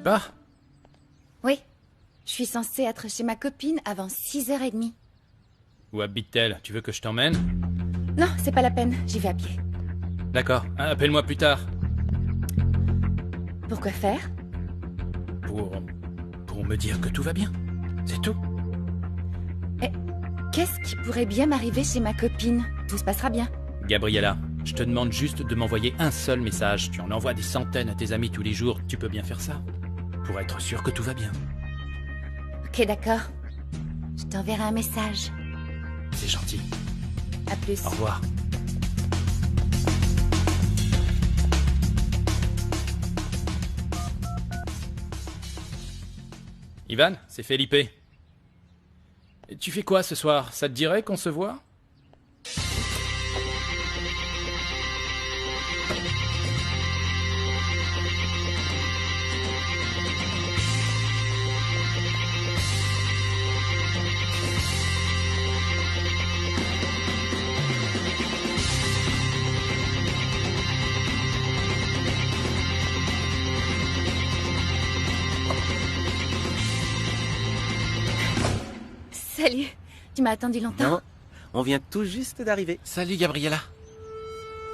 pars? Oui. Je suis censée être chez ma copine avant 6h30. Où habite-t-elle? Tu veux que je t'emmène? Non, c'est pas la peine. J'y vais à pied. D'accord. Appelle-moi plus tard. Pourquoi faire? Pour me dire que tout va bien. C'est tout. Et qu'est-ce qui pourrait bien m'arriver chez ma copine? Tout se passera bien. Gabriella, je te demande juste de m'envoyer un seul message. Tu en envoies des centaines à tes amis tous les jours. Tu peux bien faire ça? Pour être sûr que tout va bien. Ok, d'accord. Je t'enverrai un message. C'est gentil. À plus. Au revoir. Ivan, c'est Felipe. Et tu fais quoi ce soir? Ça te dirait qu'on se voit? Salut. Tu m'as attendu longtemps? Non, on vient tout juste d'arriver. Salut Gabriella.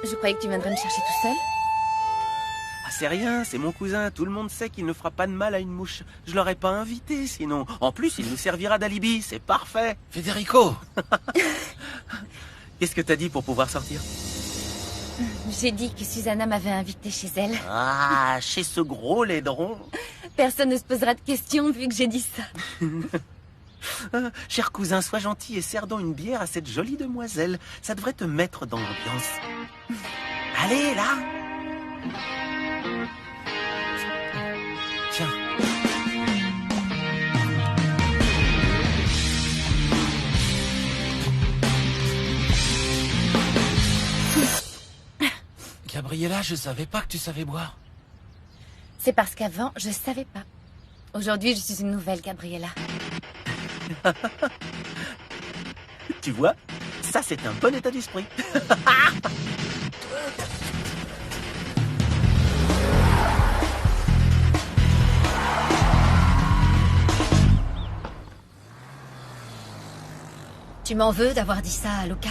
Je croyais que tu viendrais me chercher tout seul. Ah, c'est rien, c'est mon cousin. Tout le monde sait qu'il ne fera pas de mal à une mouche. Je l'aurais pas invité sinon. En plus, il nous servira d'alibi. C'est parfait. Federico. Qu'est-ce que t'as dit pour pouvoir sortir? J'ai dit que Susanna m'avait invité chez elle. Ah, chez ce gros laidron. Personne ne se posera de questions vu que j'ai dit ça. Cher cousin, sois gentil et sers donc une bière à cette jolie demoiselle. Ça devrait te mettre dans l'ambiance. Allez, là. Tiens. Gabriella, je savais pas que tu savais boire. C'est parce qu'avant, je savais pas. Aujourd'hui, je suis une nouvelle Gabriella. Tu vois, ça c'est un bon état d'esprit. Tu m'en veux d'avoir dit ça à Lucas?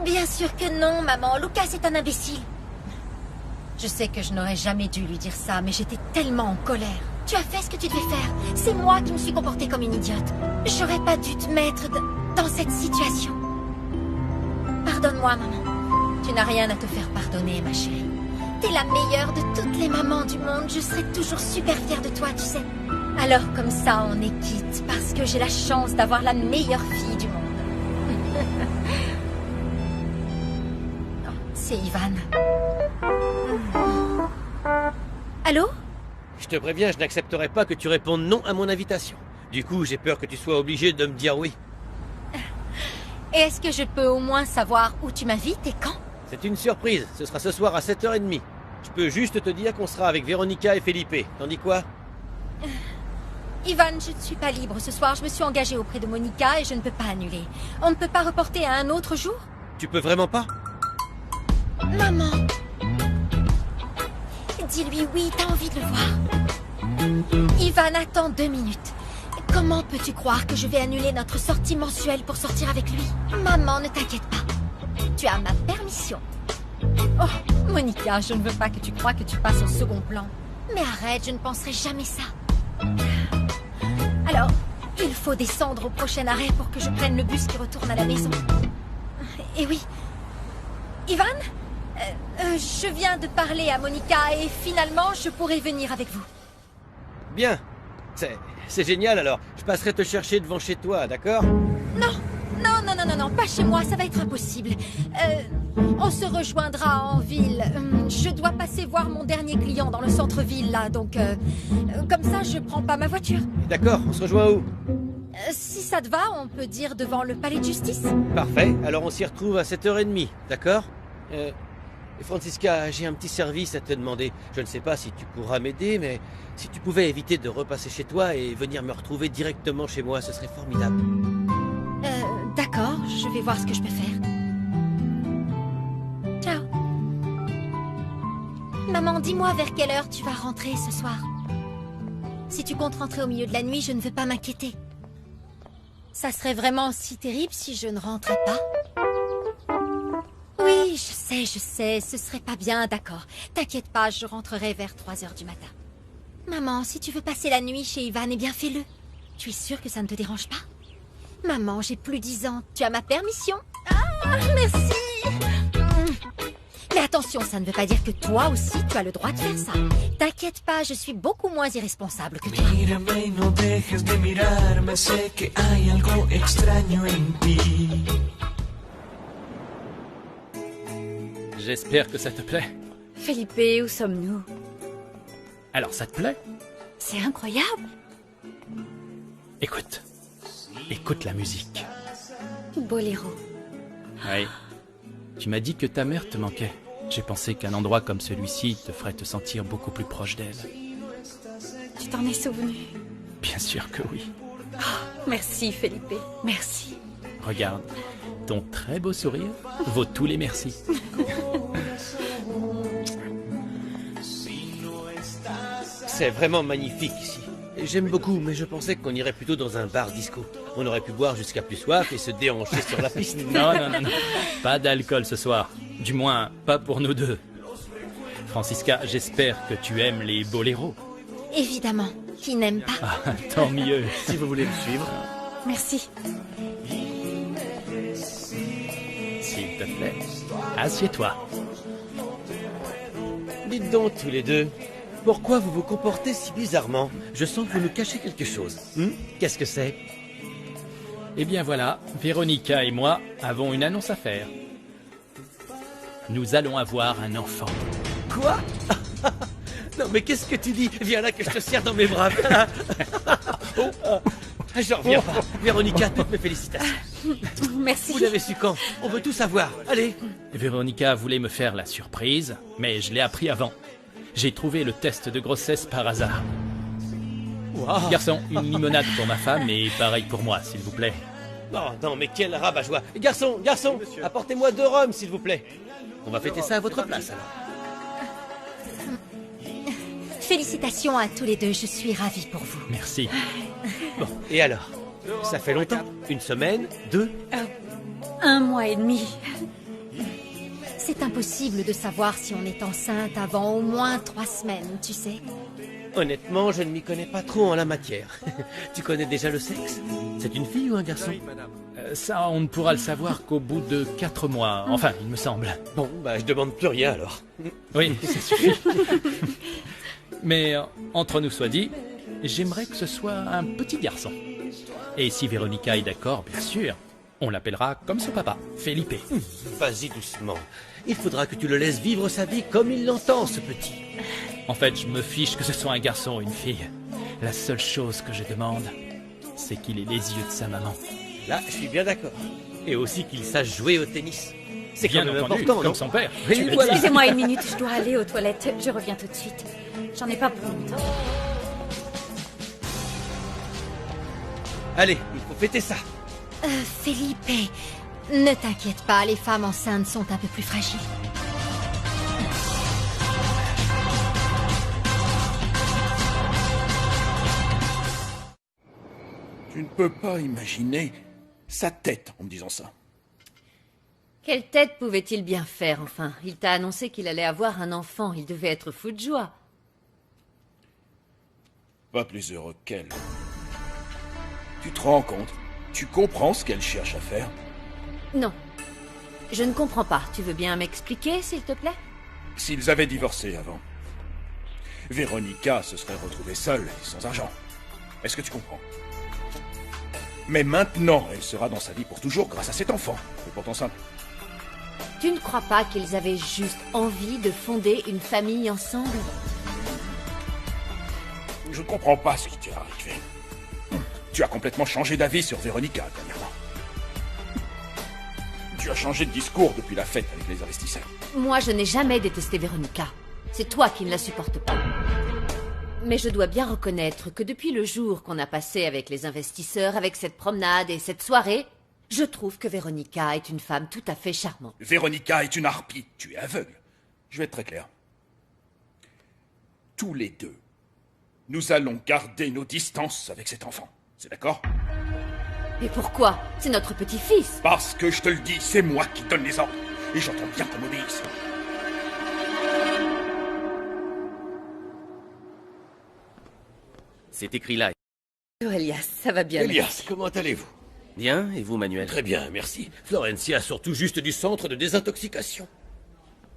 Bien sûr que non, maman. Lucas est un imbécile. Je sais que je n'aurais jamais dû lui dire ça, mais j'étais tellement en colère. Tu as fait ce que tu devais faire. C'est moi qui me suis comportée comme une idiote. J'aurais pas dû te mettre dans cette situation. Pardonne-moi, maman. Tu n'as rien à te faire pardonner, ma chérie. T'es la meilleure de toutes les mamans du monde. Je serai toujours super fière de toi, tu sais. Alors comme ça, on est quitte, parce que j'ai la chance d'avoir la meilleure fille du monde. Non, c'est Ivan. Allô? Je te préviens, je n'accepterai pas que tu répondes non à mon invitation. Du coup, j'ai peur que tu sois obligé de me dire oui. Et est-ce que je peux au moins savoir où tu m'invites et quand? C'est une surprise, ce sera ce soir à 7h30. Je peux juste te dire qu'on sera avec Véronica et Felipe. T'en dis quoi? Ivan, je ne suis pas libre ce soir. Je me suis engagée auprès de Monica et je ne peux pas annuler. On ne peut pas reporter à un autre jour? Tu peux vraiment pas? Maman! Dis-lui oui, t'as envie de le voir. Ivan, attends 2 minutes. Comment peux-tu croire que je vais annuler notre sortie mensuelle pour sortir avec lui? Maman, ne t'inquiète pas. Tu as ma permission. Oh, Monica, je ne veux pas que tu croies que tu passes au second plan. Mais arrête, je ne penserai jamais ça. Alors, il faut descendre au prochain arrêt pour que je prenne le bus qui retourne à la maison. Et oui. Ivan? Je viens de parler à Monica et finalement, je pourrai venir avec vous. Bien. C'est génial alors. Je passerai te chercher devant chez toi, d'accord? Non, non, non, non, non, non, pas chez moi, ça va être impossible. On se rejoindra en ville. Je dois passer voir mon dernier client dans le centre-ville, là, donc... comme ça, je prends pas ma voiture. D'accord, on se rejoint où? Si ça te va, on peut dire devant le palais de justice. Parfait, alors on s'y retrouve à 7h30, d'accord? Francisca, j'ai un petit service à te demander. Je ne sais pas si tu pourras m'aider, mais si tu pouvais éviter de repasser chez toi et venir me retrouver directement chez moi, ce serait formidable. D'accord, je vais voir ce que je peux faire. Ciao. Maman, dis-moi vers quelle heure tu vas rentrer ce soir. Si tu comptes rentrer au milieu de la nuit, je ne veux pas m'inquiéter. Ça serait vraiment si terrible si je ne rentrais pas. Oui, je sais, ce serait pas bien, d'accord. T'inquiète pas, je rentrerai vers 3 heures du matin. Maman, si tu veux passer la nuit chez Ivan, eh bien fais-le. Tu es sûre que ça ne te dérange pas? Maman, j'ai plus 10 ans. Tu as ma permission? Ah, merci. Mais attention, ça ne veut pas dire que toi aussi, tu as le droit de faire ça. T'inquiète pas, je suis beaucoup moins irresponsable que toi. Mírame y no dejes de mirarme, sé que hay algo extraño en ti. J'espère que ça te plaît. Felipe, où sommes-nous? Alors, ça te plaît? C'est incroyable. Écoute. Écoute la musique. Boléro. Oui. Tu m'as dit que ta mère te manquait. J'ai pensé qu'un endroit comme celui-ci te ferait te sentir beaucoup plus proche d'elle. Tu t'en es souvenu? Bien sûr que oui. Merci, Felipe. Merci. Regarde, ton très beau sourire vaut tous les merci. C'est vraiment magnifique ici. J'aime beaucoup, mais je pensais qu'on irait plutôt dans un bar disco. On aurait pu boire jusqu'à plus soif et se déhancher sur la piste. Non. Pas d'alcool ce soir. Du moins, pas pour nous deux. Francisca, j'espère que tu aimes les boléros. Évidemment, qui n'aime pas? Ah, tant mieux. Si vous voulez me suivre. Merci. S'il te plaît, assieds-toi. Dites donc tous les deux, pourquoi vous vous comportez si bizarrement? Je sens que vous nous cachez quelque chose. Qu'est-ce que c'est? Eh bien voilà, Véronica et moi avons une annonce à faire. Nous allons avoir un enfant. Quoi? Non mais qu'est-ce que tu dis? Viens là que je te serre dans mes bras. Viens là. J'en reviens pas. Véronica, toutes mes félicitations. Merci. Vous l'avez su quand? On veut tout savoir. Allez. Véronica voulait me faire la surprise, mais je l'ai appris avant. J'ai trouvé le test de grossesse par hasard. Wow. Garçon, une limonade pour ma femme et pareil pour moi, s'il vous plaît. Oh non mais quel rabat-joie. Garçon, apportez-moi 2 rhums s'il vous plaît. On va fêter ça à votre place alors. Félicitations à tous les deux, je suis ravie pour vous. Merci. Bon, et alors? Ça fait longtemps? 1 semaine? 2? 1 mois et demi. C'est impossible de savoir si on est enceinte avant au moins 3 semaines, tu sais. Honnêtement, je ne m'y connais pas trop en la matière. Tu connais déjà le sexe? C'est une fille ou un garçon? Ça, on ne pourra le savoir qu'au bout de 4 mois. Enfin, il me semble. Bon, bah je demande plus rien alors. Oui, ça suffit. Mais, entre nous soit dit, j'aimerais que ce soit un petit garçon. Et si Véronica est d'accord, bien sûr, on l'appellera comme son papa, Felipe. Vas-y doucement. Il faudra que tu le laisses vivre sa vie comme il l'entend, ce petit. En fait, je me fiche que ce soit un garçon ou une fille. La seule chose que je demande, c'est qu'il ait les yeux de sa maman. Là, je suis bien d'accord. Et aussi qu'il sache jouer au tennis. C'est quand Bien même entendu, important, comme non? son père. Oui, Tu l'as voilà. Excusez-moi 1 minute, je dois aller aux toilettes. Je reviens tout de suite. J'en ai pas pour longtemps. Allez, il faut fêter ça. Felipe, ne t'inquiète pas, les femmes enceintes sont un peu plus fragiles. Tu ne peux pas imaginer sa tête en me disant ça. Quelle tête pouvait-il bien faire, enfin? Il t'a annoncé qu'il allait avoir un enfant. Il devait être fou de joie. Pas plus heureux qu'elle. Tu te rends compte? Tu comprends ce qu'elle cherche à faire? Non. Je ne comprends pas. Tu veux bien m'expliquer, s'il te plaît? S'ils avaient divorcé avant, Véronica se serait retrouvée seule et sans argent. Est-ce que tu comprends? Mais maintenant, elle sera dans sa vie pour toujours grâce à cet enfant. C'est pourtant simple. Tu ne crois pas qu'ils avaient juste envie de fonder une famille ensemble? Je ne comprends pas ce qui t'est arrivé. Tu as complètement changé d'avis sur Véronica dernièrement. Tu as changé de discours depuis la fête avec les investisseurs. Moi, je n'ai jamais détesté Véronica. C'est toi qui ne la supportes pas. Mais je dois bien reconnaître que depuis le jour qu'on a passé avec les investisseurs, avec cette promenade et cette soirée, je trouve que Véronica est une femme tout à fait charmante. Véronica est une harpie. Tu es aveugle. Je vais être très clair. Tous les deux, Nous allons garder nos distances avec cet enfant. C'est d'accord? Et pourquoi? C'est notre petit-fils. Parce que je te le dis, c'est moi qui donne les ordres. Et j'entends bien qu'on m'obéisse. C'est écrit là. Oh, Elias, ça va bien. Elias, comment allez-vous? Bien, et vous, Manuel? Très bien, merci. Florencia sort tout juste du centre de désintoxication.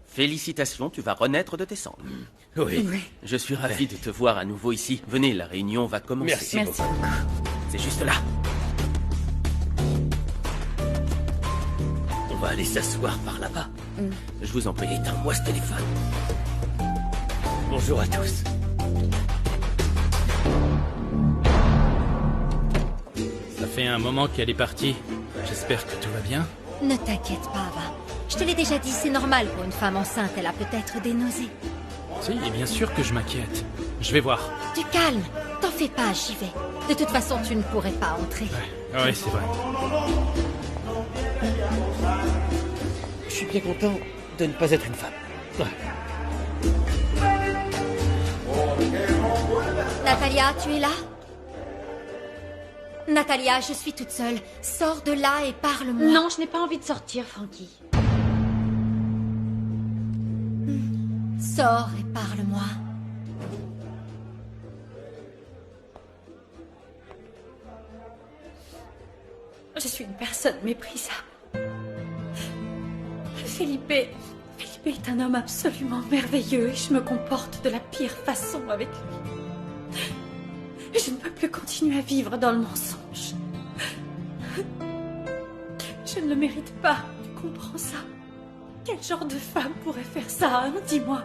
Félicitations, tu vas renaître de tes cendres. Oui. Je suis ravi de te voir à nouveau ici. Venez, la réunion va commencer. Merci Merci beaucoup. beaucoup. C'est juste là. On va aller s'asseoir par là-bas. Je vous en prie. Éteins-moi ce téléphone. Bonjour à tous. Ça fait un moment qu'elle est partie. J'espère que tout va bien. Ne t'inquiète pas, Ava. Je te l'ai déjà dit, c'est normal pour une femme enceinte, elle a peut-être des nausées. Si, bien sûr que je m'inquiète. Je vais voir. Du calme, t'en fais pas, j'y vais. De toute façon, tu ne pourrais pas entrer. Ouais, c'est vrai. Je suis bien content de ne pas être une femme. Ouais. Natalia, tu es là? Natalia, je suis toute seule. Sors de là et parle-moi. Non, je n'ai pas envie de sortir, Frankie. Sors et parle-moi. Je suis une personne méprisable. Felipe est un homme absolument merveilleux et je me comporte de la pire façon avec lui. Je ne peux plus continuer à vivre dans le mensonge. Je ne le mérite pas, tu comprends ça? Quel genre de femme pourrait faire ça, hein? Dis-moi.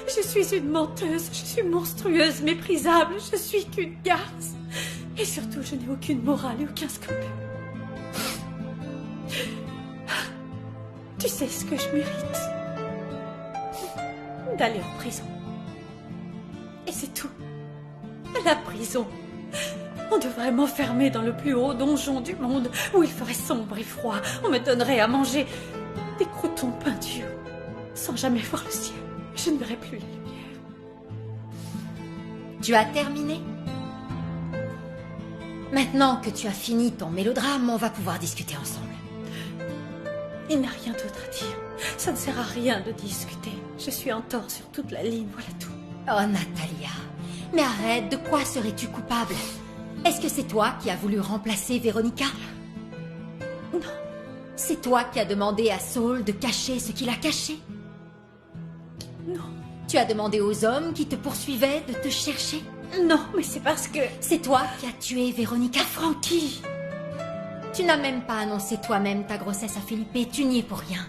Je suis une menteuse, je suis monstrueuse, méprisable, je suis qu'une garce. Et surtout, je n'ai aucune morale et aucun scrupule. Tu sais ce que je mérite? D'aller en prison. Et c'est tout. La prison. On devrait m'enfermer dans le plus haut donjon du monde, où il ferait sombre et froid. On me donnerait à manger des croûtons peintus, sans jamais voir le ciel. Je ne verrai plus la lumière. Tu as terminé? Maintenant que tu as fini ton mélodrame, on va pouvoir discuter ensemble. Il n'y a rien d'autre à dire. Ça ne sert à rien de discuter. Je suis en tort sur toute la ligne, voilà tout. Oh, Natalia. Mais arrête, de quoi serais-tu coupable? Est-ce que c'est toi qui as voulu remplacer Véronica? Non. C'est toi qui as demandé à Saul de cacher ce qu'il a caché? Non. Tu as demandé aux hommes qui te poursuivaient de te chercher? Non, mais c'est parce que... C'est toi qui as tué Véronica? Frankie! Tu n'as même pas annoncé toi-même ta grossesse à Felipe, tu n'y es pour rien.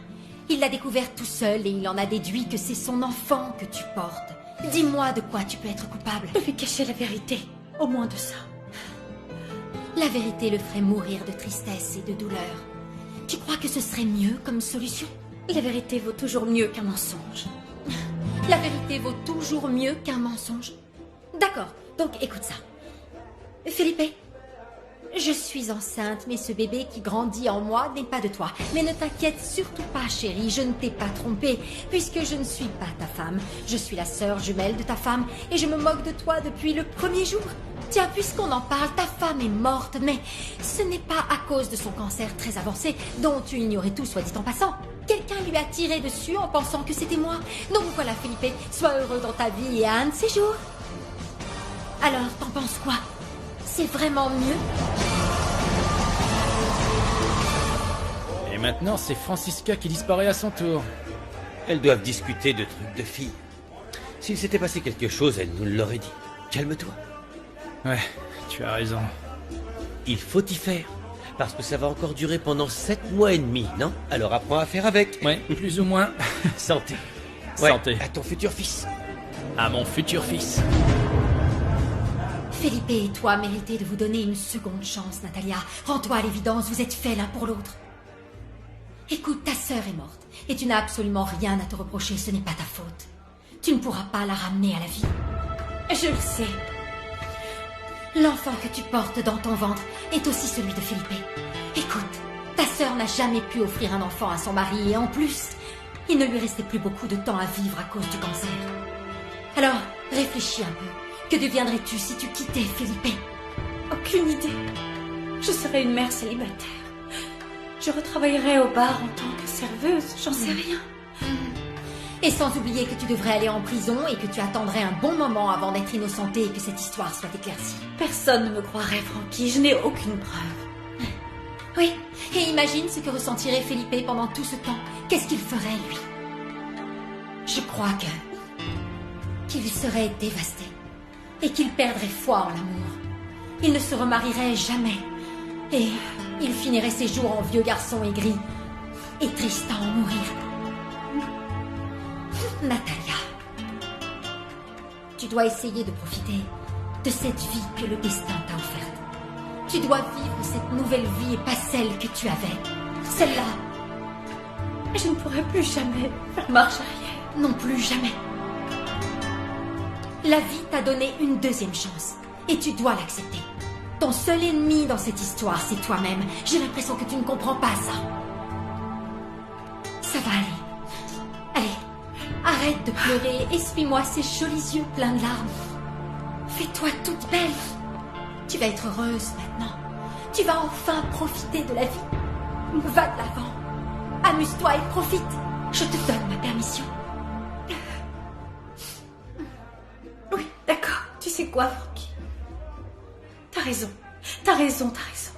Il l'a découvert tout seul et il en a déduit que c'est son enfant que tu portes. Dis-moi de quoi tu peux être coupable. De lui cacher la vérité, au moins de ça. La vérité le ferait mourir de tristesse et de douleur. Tu crois que ce serait mieux comme solution? La vérité vaut toujours mieux qu'un mensonge. La vérité vaut toujours mieux qu'un mensonge. D'accord, donc écoute ça. Felipe, je suis enceinte, mais ce bébé qui grandit en moi n'est pas de toi. Mais ne t'inquiète surtout pas, chérie, je ne t'ai pas trompée, puisque je ne suis pas ta femme. Je suis la sœur jumelle de ta femme, et je me moque de toi depuis le premier jour. Tiens, puisqu'on en parle, ta femme est morte, mais ce n'est pas à cause de son cancer très avancé, dont tu ignorais tout, soit dit en passant. Quelqu'un lui a tiré dessus en pensant que c'était moi. Donc voilà, Felipe, sois heureux dans ta vie et à un de ces jours. Alors, t'en penses quoi? C'est vraiment mieux? Et maintenant, c'est Francisca qui disparaît à son tour. Elles doivent discuter de trucs de filles. S'il s'était passé quelque chose, elles nous l'auraient dit. Calme-toi. Ouais, tu as raison. Il faut y faire. Parce que ça va encore durer pendant 7 mois et demi, non? Alors apprends à faire avec. Ouais, plus ou moins. Santé. Santé. À ton futur fils. À mon futur fils. Felipe et toi méritez de vous donner une seconde chance, Natalia. Rends-toi à l'évidence, vous êtes faits l'un pour l'autre. Écoute, ta sœur est morte, et tu n'as absolument rien à te reprocher, ce n'est pas ta faute. Tu ne pourras pas la ramener à la vie. Je le sais. L'enfant que tu portes dans ton ventre est aussi celui de Felipe. Écoute, ta sœur n'a jamais pu offrir un enfant à son mari, et en plus, il ne lui restait plus beaucoup de temps à vivre à cause du cancer. Alors, réfléchis un peu. Que deviendrais-tu si tu quittais Felipe? Aucune idée. Je serais une mère célibataire. Je retravaillerais au bar en tant que serveuse, j'en sais rien. Et sans oublier que tu devrais aller en prison et que tu attendrais un bon moment avant d'être innocentée et que cette histoire soit éclaircie. Personne ne me croirait, Frankie, je n'ai aucune preuve. Oui, et imagine ce que ressentirait Felipe pendant tout ce temps. Qu'est-ce qu'il ferait, lui? Je crois qu'il serait dévasté et qu'il perdrait foi en l'amour. Il ne se remarierait jamais et il finirait ses jours en vieux garçon aigri et triste à en mourir. Natalia, tu dois essayer de profiter de cette vie que le destin t'a offerte. Tu dois vivre cette nouvelle vie et pas celle que tu avais. Celle-là. Je ne pourrai plus jamais faire marche arrière. Non plus jamais. La vie t'a donné une deuxième chance et tu dois l'accepter. Ton seul ennemi dans cette histoire, c'est toi-même. J'ai l'impression que tu ne comprends pas ça. Ça va aller. Allez, arrête de pleurer, essuie-moi ces jolis yeux pleins de larmes. Fais-toi toute belle. Tu vas être heureuse maintenant. Tu vas enfin profiter de la vie. Va de l'avant. Amuse-toi et profite. Je te donne ma permission. Oui, d'accord. Tu sais quoi, Frankie? T'as raison. T'as raison, t'as raison.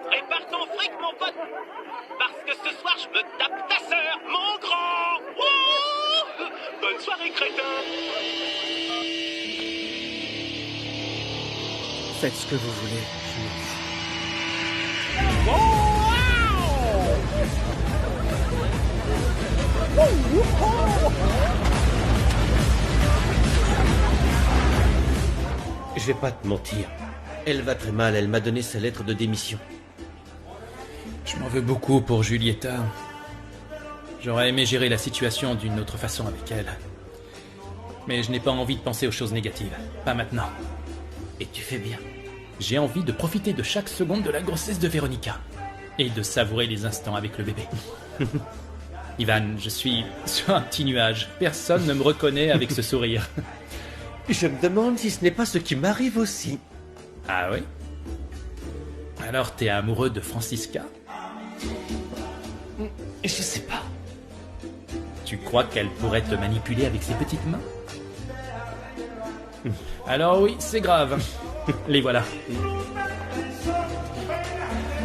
Prépare ton fric, mon pote, parce que ce soir, je me tape ta sœur, mon grand. Wouh! Bonne soirée, crétin. Faites ce que vous voulez. Je vais pas te mentir. Elle va très mal, elle m'a donné sa lettre de démission. Je m'en veux beaucoup pour Julieta. J'aurais aimé gérer la situation d'une autre façon avec elle. Mais je n'ai pas envie de penser aux choses négatives. Pas maintenant. Et tu fais bien. J'ai envie de profiter de chaque seconde de la grossesse de Véronica. Et de savourer les instants avec le bébé. Ivan, je suis sur un petit nuage. Personne ne me reconnaît avec ce sourire. Je me demande si ce n'est pas ce qui m'arrive aussi. Ah oui? Alors t'es amoureux de Francisca? Je sais pas. Tu crois qu'elle pourrait te manipuler avec ses petites mains? Alors oui, c'est grave. Les voilà.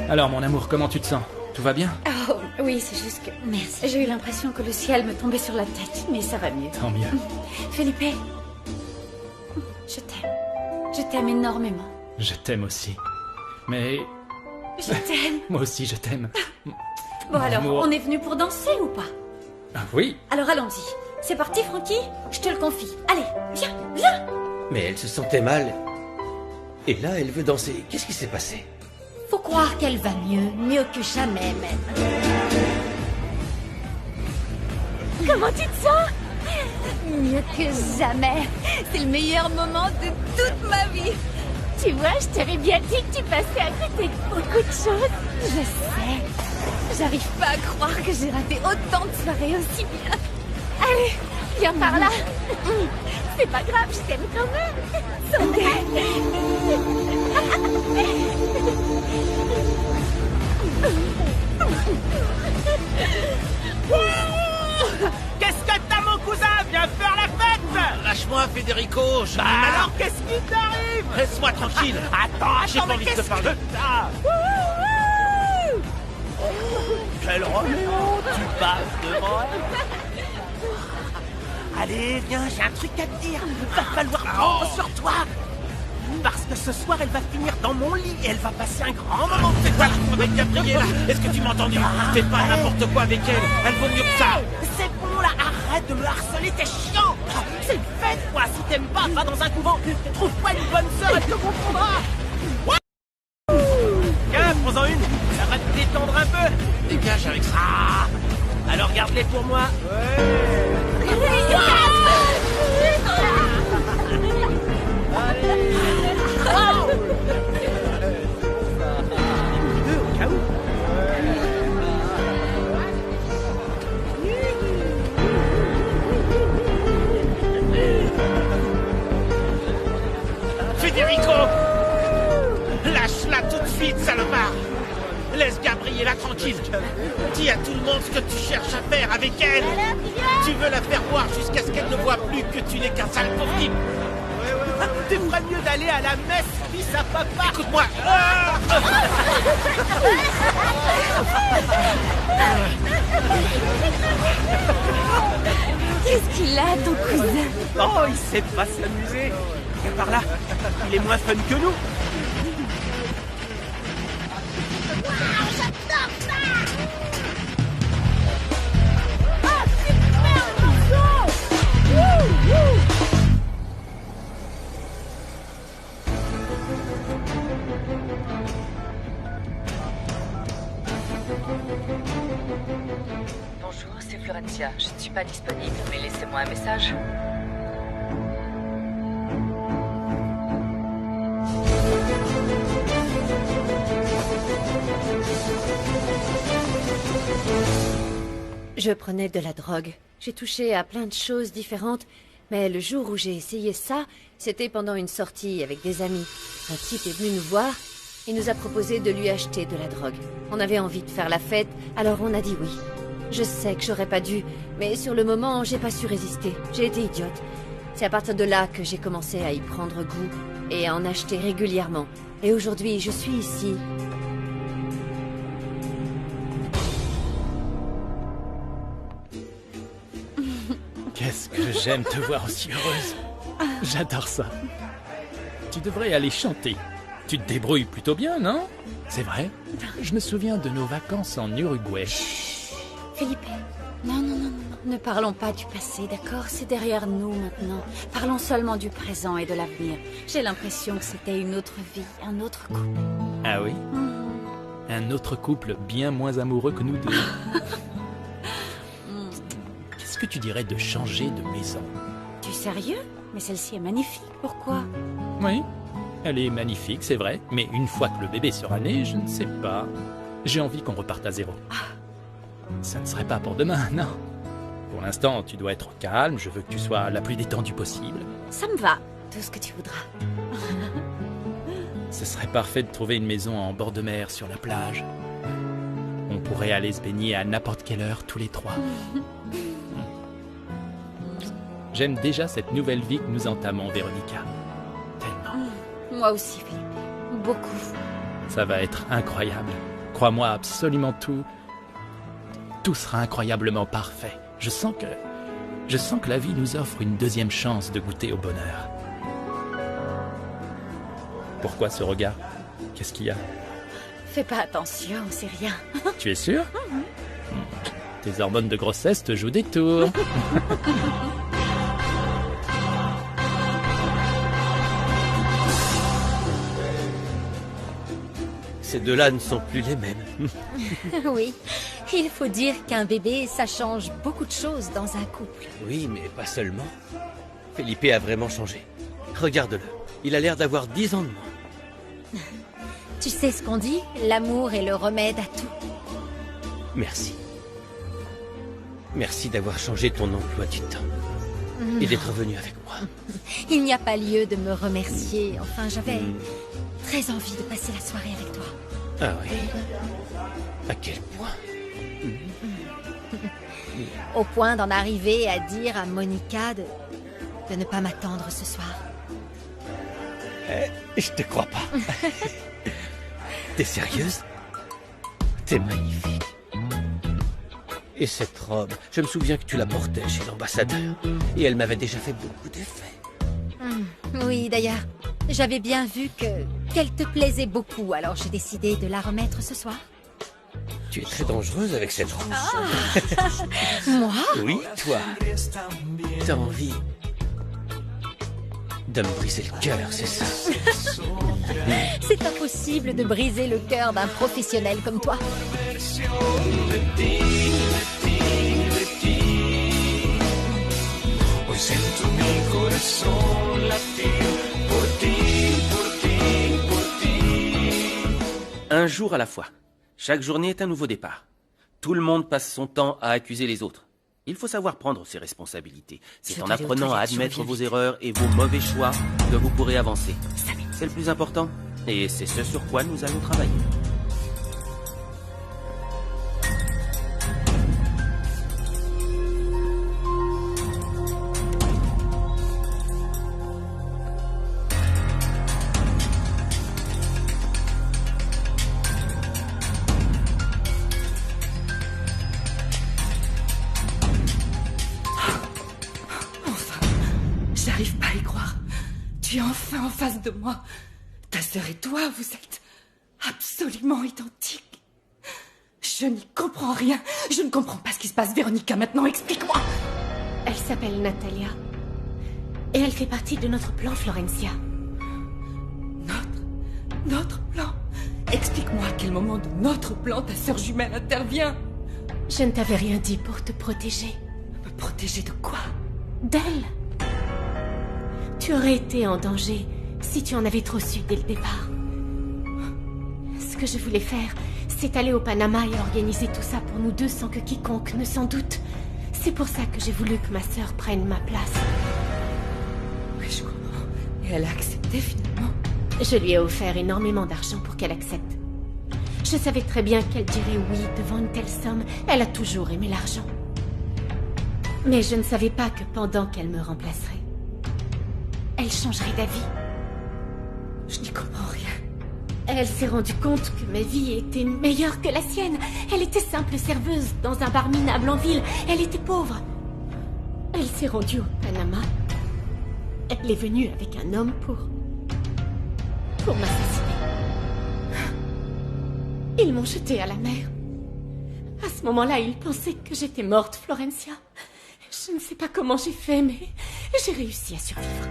Alors mon amour, comment tu te sens? Tout va bien? Oh, oui, c'est juste que... Merci. J'ai eu l'impression que le ciel me tombait sur la tête, mais ça va mieux. Tant mieux. Felipe, je t'aime. Je t'aime énormément. Je t'aime aussi. Mais... Je t'aime. Moi aussi, je t'aime. Bon alors, Amour. on est venu pour danser ou pas? Ah oui? Alors allons-y. C'est parti, Frankie? Je te le confie. Allez, viens, viens. Mais elle se sentait mal. Et là, elle veut danser. Qu'est-ce qui s'est passé? Faut croire qu'elle va mieux, mieux que jamais même. Comment tu te sens? Mieux que jamais. C'est le meilleur moment de toute ma vie. Tu vois, je t'aurais bien dit que tu passais à côté de beaucoup de choses. Je sais. J'arrive pas à croire que j'ai raté autant de soirées aussi bien. Allez, viens par là. C'est pas grave, je t'aime quand même. Qu'est-ce que t'as, mon cousin? Viens faire la fête! Lâche-moi, fais Federico, Alors qu'est-ce qui t'arrive? Laisse-moi tranquille. J'ai pas envie de te parler. Quel Roméo, tu passes devant elle. Allez, viens, j'ai un truc à te dire. Va falloir prendre sur toi. Parce que ce soir, elle va finir dans mon lit et elle va passer un grand moment. C'est quoi avec Gabriella? Est-ce que tu m'as entendu? Fais pas n'importe quoi avec elle. Elle vaut mieux que ça. C'est bon là, arrête de me harceler, t'es chiant. C'est une fête, quoi. Si t'aimes pas, va dans un couvent. Trouve-toi une bonne sœur, elle te comprendra. Tiens, prends-en une. Ça va te détendre un peu. Dégage avec ça. Alors garde-les pour moi. Federico! Lâche-la tout de suite, salopard! Laisse Gabriella tranquille! Dis à tout le monde ce que tu cherches à faire avec elle! Tu veux la faire voir jusqu'à ce qu'elle ne voit plus que tu n'es qu'un sale pauvre type! Tu ferais mieux d'aller à la messe, fils à papa. Écoute-moi! Qu'est-ce qu'il a, ton cousin? Oh, il sait pas s'amuser. Viens par là. Il est moins fun que nous. Bonjour, c'est Florencia. Je ne suis pas disponible, mais laissez-moi un message. Je prenais de la drogue. J'ai touché à plein de choses différentes, mais le jour où j'ai essayé ça, c'était pendant une sortie avec des amis. Un type est venu nous voir et nous a proposé de lui acheter de la drogue. On avait envie de faire la fête, alors on a dit oui. Je sais que j'aurais pas dû, mais sur le moment, j'ai pas su résister. J'ai été idiote. C'est à partir de là que j'ai commencé à y prendre goût et à en acheter régulièrement. Et aujourd'hui, je suis ici. Qu'est-ce que j'aime te voir aussi heureuse. J'adore ça. Tu devrais aller chanter. Tu te débrouilles plutôt bien, non? C'est vrai. Je me souviens de nos vacances en Uruguay. Felipe, non, ne parlons pas du passé, d'accord? C'est derrière nous maintenant. Parlons seulement du présent et de l'avenir. J'ai l'impression que c'était une autre vie, un autre couple. Ah oui? Un autre couple bien moins amoureux que nous deux. Qu'est-ce que tu dirais de changer de maison? Tu es sérieux? Mais celle-ci est magnifique, pourquoi? Oui, elle est magnifique, c'est vrai. Mais une fois que le bébé sera né, je ne sais pas. J'ai envie qu'on reparte à zéro. Ça ne serait pas pour demain, non. Pour l'instant, tu dois être calme. Je veux que tu sois la plus détendue possible. Ça me va, tout ce que tu voudras. Ce serait parfait de trouver une maison en bord de mer sur la plage. On pourrait aller se baigner à n'importe quelle heure, tous les trois. J'aime déjà cette nouvelle vie que nous entamons, Véronica. Tellement. Moi aussi, Philippe. Beaucoup. Ça va être incroyable. Crois-moi, absolument tout. Tout sera incroyablement parfait. Je sens que la vie nous offre une deuxième chance de goûter au bonheur. Pourquoi ce regard? Qu'est-ce qu'il y a? Fais pas attention, c'est rien. Tu es sûr? Tes hormones de grossesse te jouent des tours. Ces deux-là ne sont plus les mêmes. Oui, il faut dire qu'un bébé, ça change beaucoup de choses dans un couple. Oui, mais pas seulement. Felipe a vraiment changé. Regarde-le. Il a l'air d'avoir 10 ans de moins. Tu sais ce qu'on dit? L'amour est le remède à tout. Merci. Merci d'avoir changé ton emploi du temps. Et d'être venu avec moi. Il n'y a pas lieu de me remercier. Enfin, j'avais très envie de passer la soirée avec toi. Ah oui. À quel point? Au point d'en arriver à dire à Monica de de ne pas m'attendre ce soir. Je te crois pas. T'es sérieuse? T'es magnifique. Et cette robe, je me souviens que tu la portais chez l'ambassadeur. Et elle m'avait déjà fait beaucoup d'effets. Oui, d'ailleurs, j'avais bien vu qu'elle te plaisait beaucoup, alors j'ai décidé de la remettre ce soir. Tu es très dangereuse avec cette robe. Moi? Oui, toi. T'as envie de me briser le cœur, c'est ça? C'est impossible de briser le cœur d'un professionnel comme toi. Un jour à la fois. Chaque journée est un nouveau départ. Tout le monde passe son temps à accuser les autres. Il faut savoir prendre ses responsabilités. C'est en apprenant à admettre vos erreurs et vos mauvais choix que vous pourrez avancer. C'est le plus important. Et c'est ce sur quoi nous allons travailler. J'arrive pas à y croire. Tu es enfin en face de moi. Ta sœur et toi, vous êtes absolument identiques. Je n'y comprends rien. Je ne comprends pas ce qui se passe. Véronica, maintenant, explique-moi. Elle s'appelle Natalia. Et elle fait partie de notre plan, Florencia. Notre plan? Explique-moi à quel moment de notre plan ta sœur jumelle intervient. Je ne t'avais rien dit pour te protéger. Me protéger de quoi? D'elle. Tu aurais été en danger si tu en avais trop su dès le départ. Ce que je voulais faire, c'est aller au Panama et organiser tout ça pour nous deux sans que quiconque ne s'en doute. C'est pour ça que j'ai voulu que ma sœur prenne ma place. Oui, je comprends. Et elle a accepté finalement? Je lui ai offert énormément d'argent pour qu'elle accepte. Je savais très bien qu'elle dirait oui devant une telle somme. Elle a toujours aimé l'argent. Mais je ne savais pas que pendant qu'elle me remplacerait, elle changerait d'avis. Je n'y comprends rien. Elle s'est rendue compte que ma vie était meilleure que la sienne. Elle était simple serveuse dans un bar minable en ville. Elle était pauvre. Elle s'est rendue au Panama. Elle est venue avec un homme pour m'assassiner. Ils m'ont jetée à la mer. À ce moment-là, ils pensaient que j'étais morte, Florencia. Je ne sais pas comment j'ai fait, mais j'ai réussi à survivre.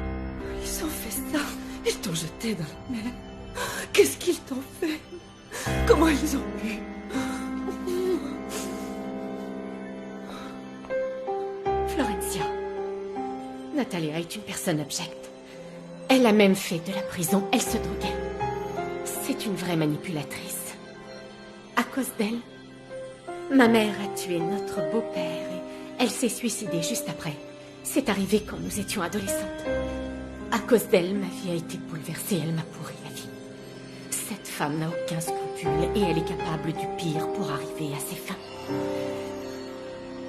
Ils ont fait ça. Ils t'ont jeté dans la mer. Qu'est-ce qu'ils t'ont fait? Comment ils ont pu? Florencia, Natalia est une personne abjecte. Elle a même fait de la prison. Elle se droguait. C'est une vraie manipulatrice. À cause d'elle, ma mère a tué notre beau-père et elle s'est suicidée juste après. C'est arrivé quand nous étions adolescentes. À cause d'elle, ma vie a été bouleversée. Elle m'a pourri la vie. Cette femme n'a aucun scrupule et elle est capable du pire pour arriver à ses fins.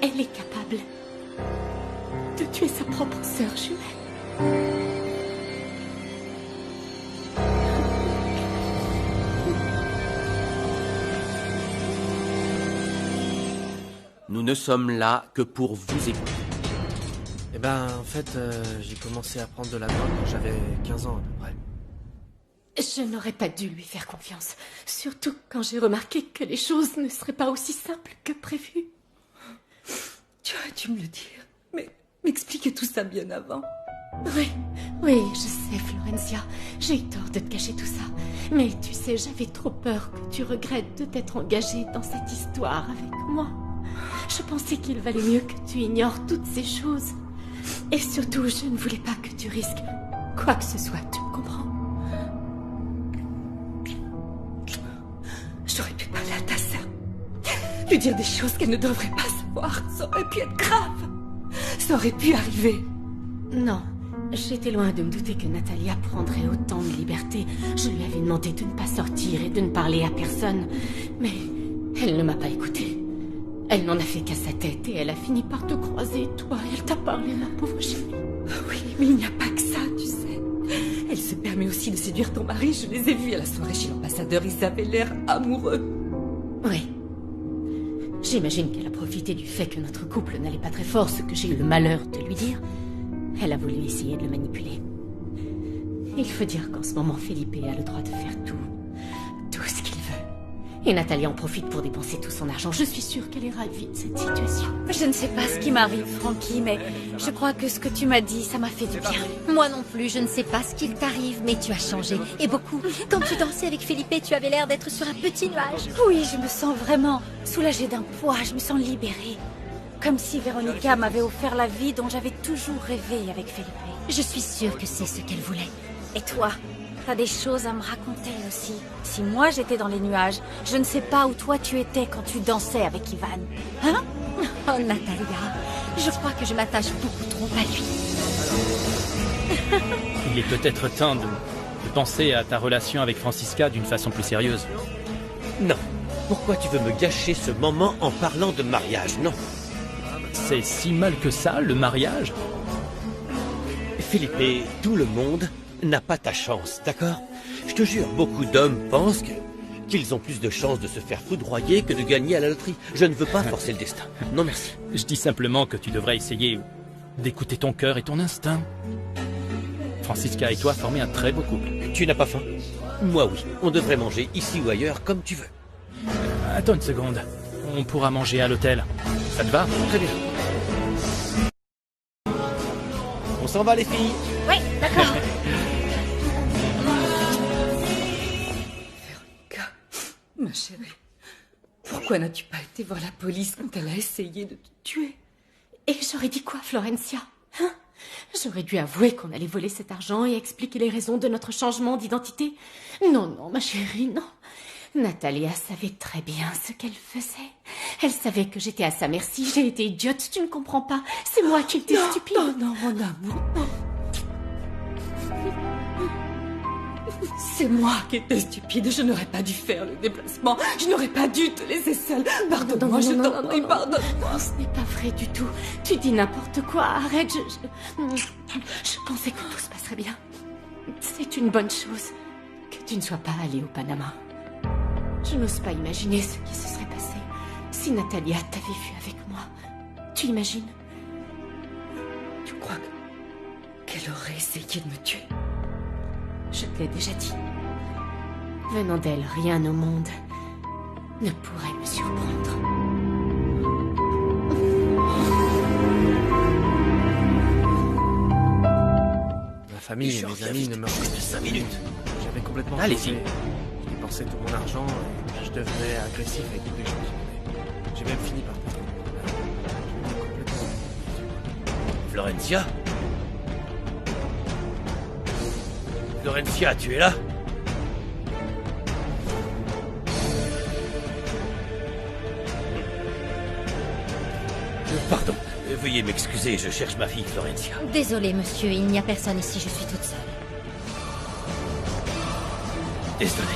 Elle est capable de tuer sa propre sœur jumelle. Nous ne sommes là que pour vous écouter. Eh ben, en fait, j'ai commencé à prendre de la drogue quand j'avais 15 ans à peu près. Je n'aurais pas dû lui faire confiance. Surtout quand j'ai remarqué que les choses ne seraient pas aussi simples que prévu. Tu aurais dû me le dire. Mais m'expliquer tout ça bien avant. Oui, je sais, Florencia. J'ai eu tort de te cacher tout ça. Mais tu sais, j'avais trop peur que tu regrettes de t'être engagée dans cette histoire avec moi. Je pensais qu'il valait mieux que tu ignores toutes ces choses. Et surtout, je ne voulais pas que tu risques quoi que ce soit, tu me comprends? J'aurais pu parler à ta sœur. Lui dire des choses qu'elle ne devrait pas savoir. Ça aurait pu être grave. Ça aurait pu arriver. Non, j'étais loin de me douter que Natalia prendrait autant de liberté. Je lui avais demandé de ne pas sortir et de ne parler à personne. Mais elle ne m'a pas écoutée. Elle n'en a fait qu'à sa tête et elle a fini par te croiser, toi, et elle t'a parlé, ma pauvre chérie. Oui, mais il n'y a pas que ça, tu sais. Elle se permet aussi de séduire ton mari. Je les ai vus à la soirée chez l'ambassadeur. Ils avaient l'air amoureux. Oui. J'imagine qu'elle a profité du fait que notre couple n'allait pas très fort, ce que j'ai eu le malheur de lui dire. Elle a voulu essayer de le manipuler. Il faut dire qu'en ce moment, Felipe a le droit de faire tout ce qu'il veut. Et Nathalie en profite pour dépenser tout son argent. Je suis sûre qu'elle est ravie de cette situation. Je ne sais pas ce qui m'arrive, Frankie, mais je crois que ce que tu m'as dit, ça m'a fait du bien. Moi non plus, je ne sais pas ce qu'il t'arrive, mais tu as changé. Et beaucoup. Quand tu dansais avec Felipe, tu avais l'air d'être sur un petit nuage. Oui, je me sens vraiment soulagée d'un poids. Je me sens libérée. Comme si Véronica m'avait offert la vie dont j'avais toujours rêvé avec Felipe. Je suis sûre que c'est ce qu'elle voulait. Et toi, t'as des choses à me raconter aussi. Si moi j'étais dans les nuages, je ne sais pas où toi tu étais quand tu dansais avec Ivan. Hein? Oh, Natalia, je crois que je m'attache beaucoup trop à lui. Il est peut-être temps de penser à ta relation avec Francisca d'une façon plus sérieuse. Non. Pourquoi tu veux me gâcher ce moment en parlant de mariage? Non. C'est si mal que ça, le mariage? Felipe, tout le monde n'a pas ta chance, d'accord? Je te jure, beaucoup d'hommes pensent qu'ils ont plus de chances de se faire foudroyer que de gagner à la loterie. Je ne veux pas forcer le destin. Non, merci. Je dis simplement que tu devrais essayer d'écouter ton cœur et ton instinct. Francisca et toi formez un très beau couple. Tu n'as pas faim? Moi, oui. On devrait manger ici ou ailleurs, comme tu veux. Attends une seconde. On pourra manger à l'hôtel. Ça te va? Très bien. On s'en va, les filles? Oui, d'accord. Ma chérie, pourquoi n'as-tu pas été voir la police quand elle a essayé de te tuer? Et j'aurais dit quoi, Florencia? Hein? J'aurais dû avouer qu'on allait voler cet argent et expliquer les raisons de notre changement d'identité. Non, non, ma chérie, non. Natalia savait très bien ce qu'elle faisait. Elle savait que j'étais à sa merci. J'ai été idiote, tu ne comprends pas. C'est moi qui étais stupide. Non, non, mon amour, non. C'est moi qui étais stupide. Je n'aurais pas dû faire le déplacement. Je n'aurais pas dû te laisser seule. Pardonne-moi, je t'en prie, pardonne-moi. Non, ce n'est pas vrai du tout. Tu dis n'importe quoi. Arrête, je pensais que tout se passerait bien. C'est une bonne chose que tu ne sois pas allée au Panama. Je n'ose pas imaginer ce qui se serait passé si Natalia t'avait vu avec moi. Tu imagines? Tu crois qu'elle aurait essayé de me tuer? Je te l'ai déjà dit. Venant d'elle, rien au monde ne pourrait me surprendre. Ma famille et mes amis ne me reconnaissent que 5 minutes. J'avais complètement changé. J'ai dépensé tout mon argent et je devenais agressif avec toutes les gens qui venaient. J'ai même fini par perdre mon complètement. Florencia? Florencia, tu es là? Pardon, veuillez m'excuser, je cherche ma fille Florencia. Désolé, monsieur, il n'y a personne ici, je suis toute seule. Désolé.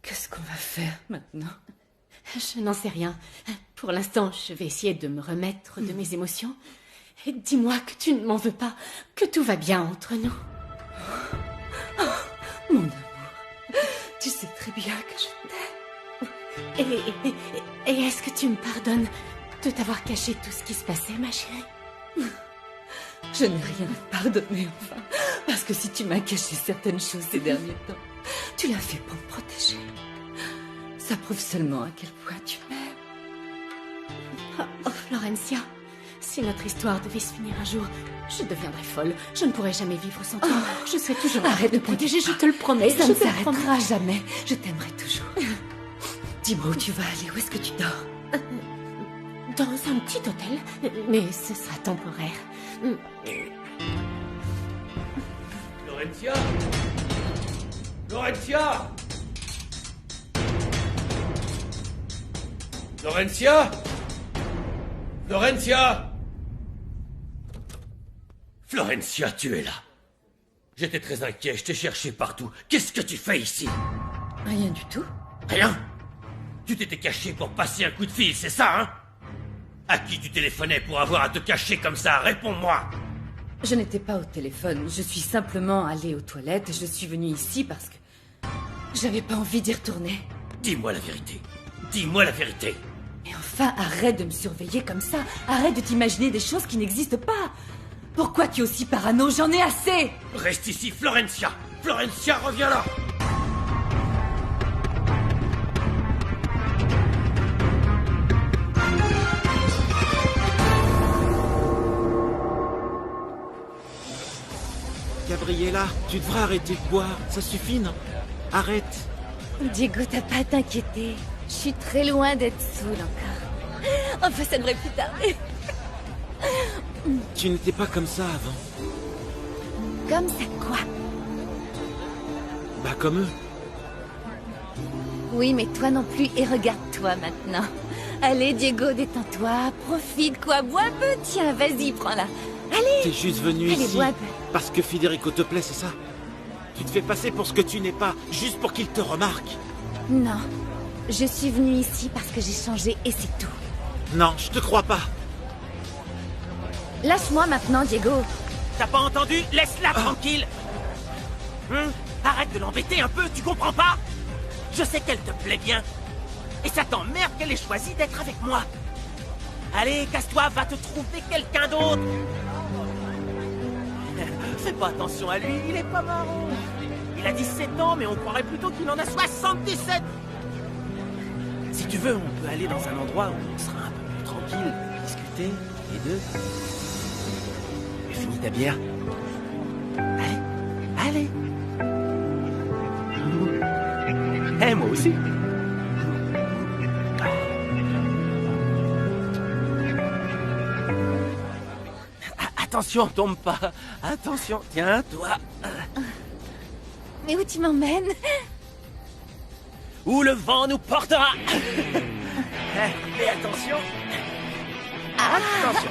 Qu'est-ce qu'on va faire maintenant? Je n'en sais rien. Pour l'instant, je vais essayer de me remettre de mes émotions. Et dis-moi que tu ne m'en veux pas, que tout va bien entre nous. Oh, mon amour, tu sais très bien que je t'aime. Et est-ce que tu me pardonnes de t'avoir caché tout ce qui se passait, ma chérie? Je n'ai rien à pardonner, enfin. Parce que si tu m'as caché certaines choses ces derniers temps, tu l'as fait pour me protéger. Ça prouve seulement à quel point tu m'aimes. Oh, Florencia, si notre histoire devait se finir un jour, je deviendrais folle. Je ne pourrais jamais vivre sans toi. Je serai toujours arrête de protéger, je te le promets. Ça ne s'arrêtera jamais. Je t'aimerai toujours. Dis-moi où tu vas aller, où est-ce que tu dors? Dans un petit hôtel, mais ce sera temporaire. Florencia? Florencia? Florencia? Florencia? Florencia, tu es là. J'étais très inquiet, je t'ai cherché partout. Qu'est-ce que tu fais ici? Rien du tout. Rien? Tu t'étais caché pour passer un coup de fil, c'est ça, hein? À qui tu téléphonais pour avoir à te cacher comme ça? Réponds-moi! Je n'étais pas au téléphone, je suis simplement allée aux toilettes et je suis venue ici parce que... j'avais pas envie d'y retourner. Dis-moi la vérité. Dis-moi la vérité. Mais enfin, arrête de me surveiller comme ça. Arrête de t'imaginer des choses qui n'existent pas. Pourquoi tu es aussi parano? J'en ai assez. Reste ici, Florencia. Florencia, reviens là. Gabriella, tu devrais arrêter de boire. Ça suffit, non? Arrête. Diego, t'as pas à t'inquiéter. Je suis très loin d'être saoule encore. Enfin, ça devrait plus tarder. Tu n'étais pas comme ça avant. Comme ça quoi? Bah comme eux. Oui, mais toi non plus, et regarde-toi maintenant. Allez, Diego, détends-toi, profite, quoi, bois un peu, tiens, vas-y, prends-la. Allez! T'es juste venu Allez, ici bois un peu. parce que Federico te plaît, c'est ça? Tu te fais passer pour ce que tu n'es pas, juste pour qu'il te remarque. Non, je suis venue ici parce que j'ai changé et c'est tout. Non, je te crois pas. Lâche-moi maintenant, Diego. T'as pas entendu? Laisse-la tranquille. Arrête de l'embêter un peu, tu comprends pas? Je sais qu'elle te plaît bien. Et ça t'emmerde qu'elle ait choisi d'être avec moi. Allez, casse-toi, va te trouver quelqu'un d'autre. Fais pas attention à lui, il est pas marrant. Il a 17 ans, mais on croirait plutôt qu'il en a 77. Si tu veux, on peut aller dans un endroit où on sera un peu plus tranquille, discuter, les deux. Finis ta bière. Allez, allez. Moi aussi. Attention, tombe pas. Attention, tiens, toi. Mais où tu m'emmènes? Où le vent nous portera. Fais attention. Attention.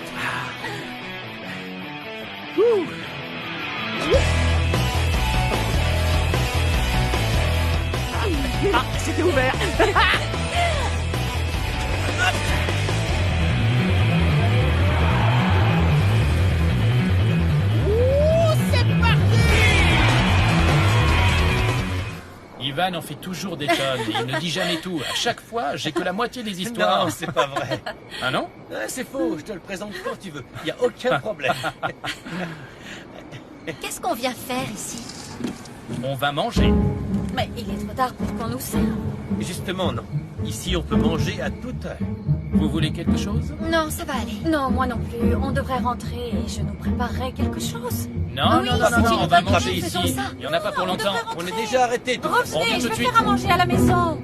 Ah, c'était ouvert. C'est parti. Ivan en fait toujours des tonnes et il ne dit jamais tout. À chaque fois, j'ai que la moitié des histoires. Non, c'est pas vrai. Ah non? C'est faux, je te le présente quand tu veux. Y a aucun problème. Qu'est-ce qu'on vient faire ici? On va manger. Mais il est trop tard pour qu'on nous serve. Justement, non. Ici, on peut manger à toute heure. Vous voulez quelque chose? Non, ça va aller. Non, moi non plus. On devrait rentrer et je nous préparerai quelque chose. Non, Oui, non, non, si non, tu on veux va pas manger manger, faisons ici. ça. Il y en a pas pour longtemps. On est déjà arrêté. On Revenez, vient je tout de vais suite. faire à manger à la maison.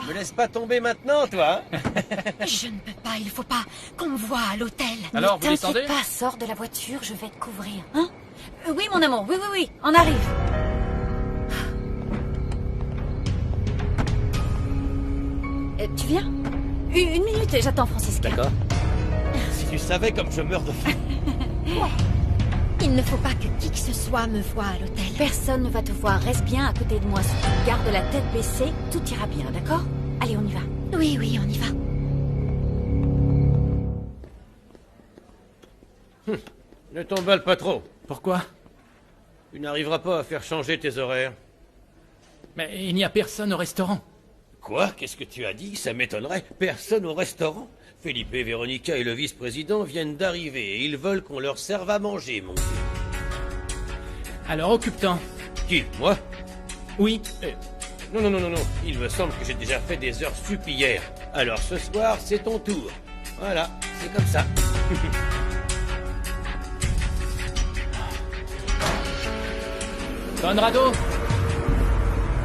Me laisse pas tomber maintenant, toi. Je ne peux pas, il faut pas qu'on me voie à l'hôtel. Alors, vous descendez? T'inquiète pas, sors de la voiture, je vais te couvrir. Hein? Oui, mon amour, oui, on arrive. Tu viens? Une minute et j'attends Francisca. D'accord. Si tu savais comme je meurs de faim. Il ne faut pas que qui que ce soit me voie à l'hôtel. Personne ne va te voir, reste bien à côté de moi. Si tu gardes la tête baissée, tout ira bien, d'accord? Allez, on y va. Oui, on y va. Ne t'emballe pas trop. Pourquoi? Tu n'arriveras pas à faire changer tes horaires. Mais il n'y a personne au restaurant. Quoi? Qu'est-ce que tu as dit? Ça m'étonnerait. Personne au restaurant? Felipe, Véronica et le vice-président viennent d'arriver et ils veulent qu'on leur serve à manger, mon Dieu. Alors occupe-t'en. Qui? Moi? Oui. Non. Il me semble que j'ai déjà fait des heures sup hier. Alors ce soir, c'est ton tour. Voilà, c'est comme ça. Conrado,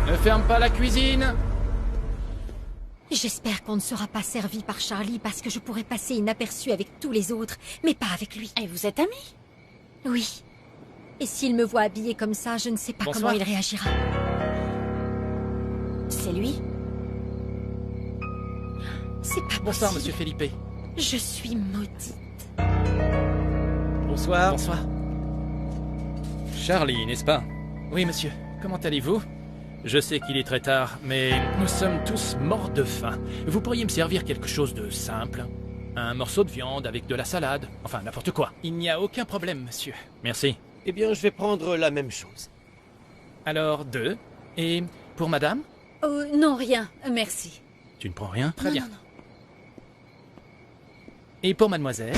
ne ferme pas la cuisine. J'espère qu'on ne sera pas servi par Charlie parce que je pourrais passer inaperçu avec tous les autres, mais pas avec lui. Et vous êtes amis? Oui. Et s'il me voit habillée comme ça, je ne sais pas Bonsoir. comment il réagira. C'est lui? C'est pas Bonsoir, possible. monsieur Felipe. Je suis maudite. Bonsoir. Bonsoir. Charlie, n'est-ce pas? Oui, monsieur. Comment allez-vous? Je sais qu'il est très tard, mais nous sommes tous morts de faim. Vous pourriez me servir quelque chose de simple? Un morceau de viande avec de la salade, enfin n'importe quoi. Il n'y a aucun problème, monsieur. Merci. Eh bien, je vais prendre la même chose. Alors, 2. Et pour madame? Oh, non, rien, merci. Tu ne prends rien? Très Non, bien. non, non. Et pour mademoiselle?